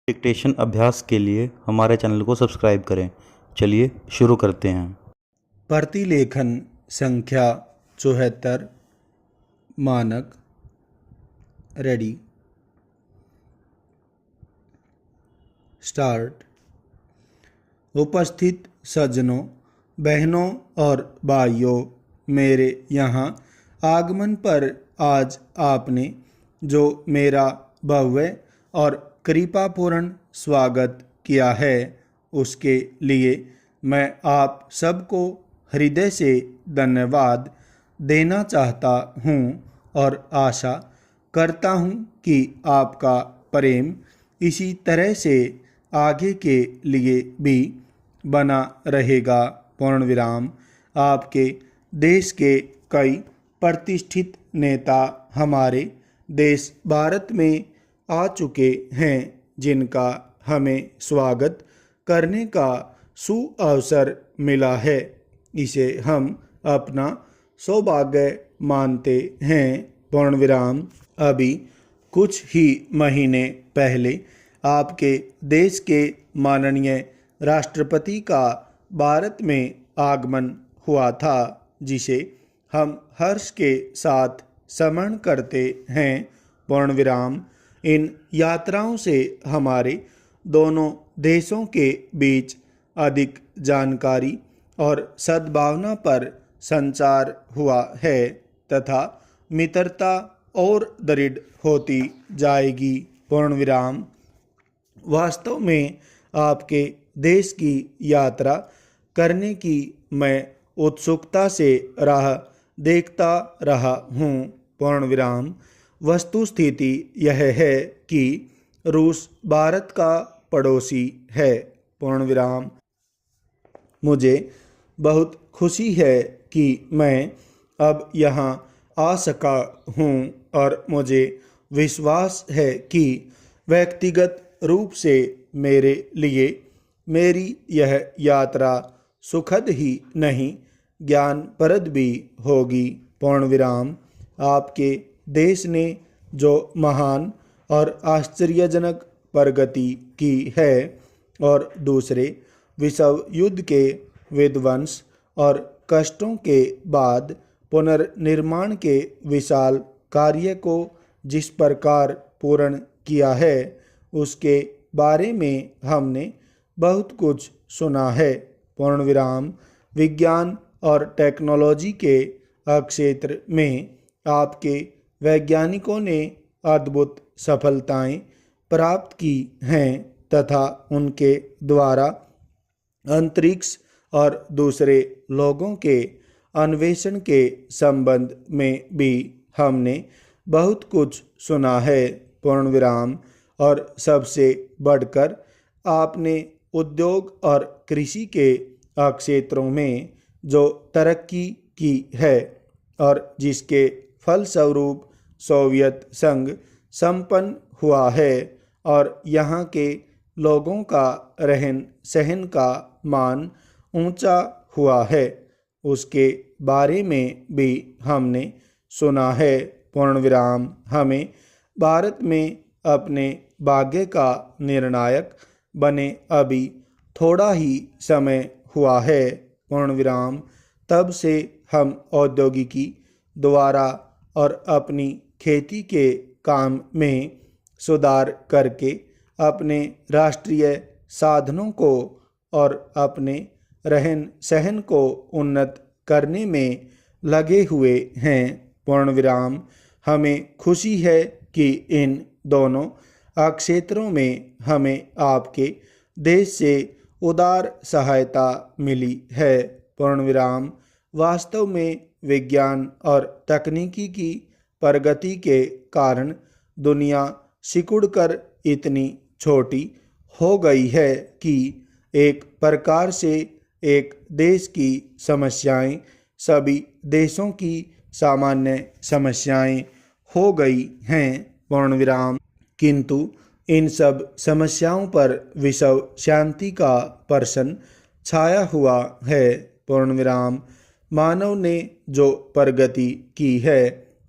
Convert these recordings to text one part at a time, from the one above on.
Dictation अभ्यास के लिए हमारे चैनल को सब्सक्राइब करें। चलिए शुरू करते हैं। प्रतिलेखन संख्या 74 मानक रेडी स्टार्ट। उपस्थित सज्जनों, बहनों और भाइयों, मेरे यहाँ आगमन पर आज आपने जो मेरा भव्य और कृपापूर्ण स्वागत किया है, उसके लिए मैं आप सबको हृदय से धन्यवाद देना चाहता हूँ और आशा करता हूँ कि आपका प्रेम इसी तरह से आगे के लिए भी बना रहेगा। पूर्ण विराम। आपके देश के कई प्रतिष्ठित नेता हमारे देश भारत में आ चुके हैं, जिनका हमें स्वागत करने का सुअवसर मिला है। इसे हम अपना सौभाग्य मानते हैं। पूर्ण विराम। अभी कुछ ही महीने पहले आपके देश के माननीय राष्ट्रपति का भारत में आगमन हुआ था, जिसे हम हर्ष के साथ स्मरण करते हैं। पूर्ण विराम। इन यात्राओं से हमारे दोनों देशों के बीच अधिक जानकारी और सद्भावना पर संचार हुआ है तथा मित्रता और दृढ़ होती जाएगी। पूर्ण विराम। वास्तव में आपके देश की यात्रा करने की मैं उत्सुकता से राह देखता रहा हूँ। पूर्ण विराम। वस्तुस्थिति यह है कि रूस भारत का पड़ोसी है। पूर्ण विराम। मुझे बहुत खुशी है कि मैं अब यहाँ आ सका हूँ और मुझे विश्वास है कि व्यक्तिगत रूप से मेरे लिए मेरी यह यात्रा सुखद ही नहीं, ज्ञानप्रद भी होगी। पूर्ण विराम। आपके देश ने जो महान और आश्चर्यजनक प्रगति की है और दूसरे विश्व युद्ध के विध्वंस और कष्टों के बाद पुनर्निर्माण के विशाल कार्य को जिस प्रकार पूर्ण किया है, उसके बारे में हमने बहुत कुछ सुना है। पूर्ण विराम। विज्ञान और टेक्नोलॉजी के क्षेत्र में आपके वैज्ञानिकों ने अद्भुत सफलताएं प्राप्त की हैं तथा उनके द्वारा अंतरिक्ष और दूसरे लोगों के अन्वेषण के संबंध में भी हमने बहुत कुछ सुना है। पूर्ण विराम। और सबसे बढ़कर आपने उद्योग और कृषि के क्षेत्रों में जो तरक्की की है और जिसके फलस्वरूप सोवियत संघ संपन्न हुआ है और यहाँ के लोगों का रहन सहन का मान ऊंचा हुआ है, उसके बारे में भी हमने सुना है। पूर्ण विराम। हमें भारत में अपने भाग्य का निर्णायक बने अभी थोड़ा ही समय हुआ है। पूर्ण विराम। तब से हम औद्योगिकी द्वारा और अपनी खेती के काम में सुधार करके अपने राष्ट्रीय साधनों को और अपने रहन सहन को उन्नत करने में लगे हुए हैं। पूर्ण विराम। हमें खुशी है कि इन दोनों क्षेत्रों में हमें आपके देश से उदार सहायता मिली है। पूर्ण विराम। वास्तव में विज्ञान और तकनीकी की प्रगति के कारण दुनिया सिकुड़कर इतनी छोटी हो गई है कि एक प्रकार से एक देश की समस्याएं सभी देशों की सामान्य समस्याएं हो गई हैं। पूर्ण विराम। किंतु इन सब समस्याओं पर विश्व शांति का प्रश्न छाया हुआ है। पूर्ण विराम। मानव ने जो प्रगति की है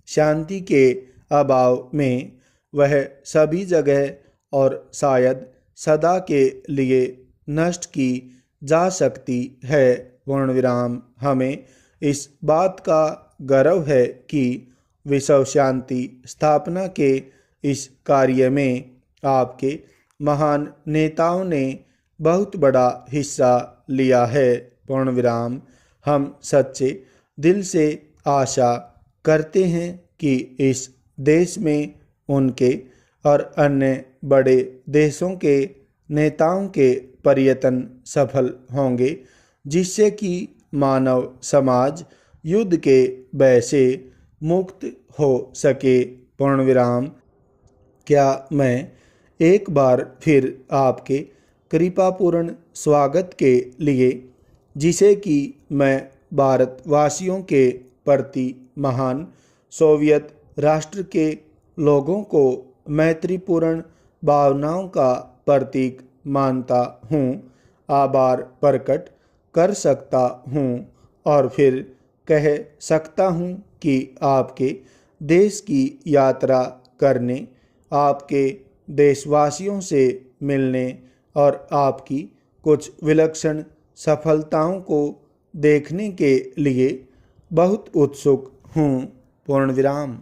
शांति के अभाव में, वह सभी जगह और शायद सदा के लिए नष्ट की जा सकती है। पूर्ण विराम। हमें इस बात का गर्व है कि विश्व शांति स्थापना के इस कार्य में आपके महान नेताओं ने बहुत बड़ा हिस्सा लिया है। पूर्ण विराम। हम सच्चे दिल से आशा करते हैं कि इस देश में उनके और अन्य बड़े देशों के नेताओं के प्रयत्न सफल होंगे, जिससे कि मानव समाज युद्ध के भय से मुक्त हो सके। पूर्ण विराम। क्या मैं एक बार फिर आपके कृपापूर्ण स्वागत के लिए, जिसे कि मैं भारतवासियों के प्रति महान सोवियत राष्ट्र के लोगों को मैत्रीपूर्ण भावनाओं का प्रतीक मानता हूँ, आभार प्रकट कर सकता हूँ और फिर कह सकता हूँ कि आपके देश की यात्रा करने, आपके देशवासियों से मिलने और आपकी कुछ विलक्षण सफलताओं को देखने के लिए बहुत उत्सुक हूँ। पूर्ण विराम।